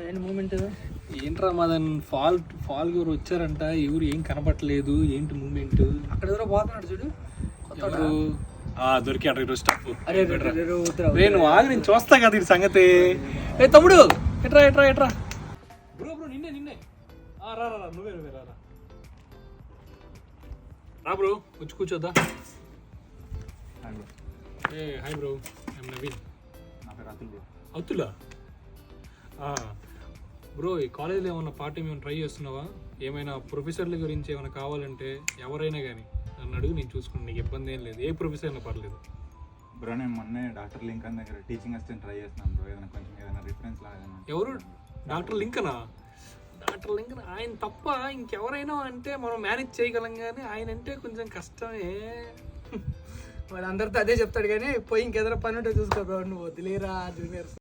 ఏంటి మూమెంట్ ఏంట్రా మాదన్ ఫాల్ ఎవరు వచ్చారంట, ఎవరు ఏం కనపట్లేదు, ఏంటి మూమెంట్? అక్కడ ఎవరో పోతున్నాడు చూడు, ఎవరు దొరికాడు ఈరోజు స్టాఫ్. అరే నేను ఆగి నేను చూస్తా కదా ఇది సంగతి. ఏ తమ్ముడు ఎట్రా ఎట్రా ఎట్రా బ్రో బ్రో నిన్నే రా రా నువ్వే రా రా బ్రో, వచ్చి కూర్చోద్దా. ఏ హాయ్ బ్రో, ఐఎమ్ నవీన్. నా పేరు అతుల్ బ్రో. అతులా? బ్రో ఈ కాలేజీలో ఏమన్నా పార్ట్ టైం ఏమైనా ట్రై చేస్తున్నావా? ఏమైనా ప్రొఫెసర్ల గురించి ఏమైనా కావాలంటే ఎవరైనా కానీ నన్ను అడుగు, నేను చూసుకున్నాను, నీకు ఇబ్బంది ఏం లేదు, ఏ ప్రొఫెసర్ అయినా పర్లేదు. బ్రో నేను మొన్నే డాక్టర్ లింకన్ దగ్గర టీచింగ్ అసిస్టెంట్ ట్రై చేస్తున్నాను బ్రో. ఏదైనా రిఫరెన్స్ లాగా ఎవరు? డాక్టర్ లింకనా? డాక్టర్ లింకన్ ఆయన తప్ప ఇంకెవరైనా అంటే మనం మేనేజ్ చేయగలం, కానీ ఆయన అంటే కొంచెం కష్టమే. వాడు అందరితో అదే చెప్తాడు, కానీ పోయి ఇంకేదైనా పని ఉంటే చూసుకో, నువ్వు వదిలేరా జూనియర్స్.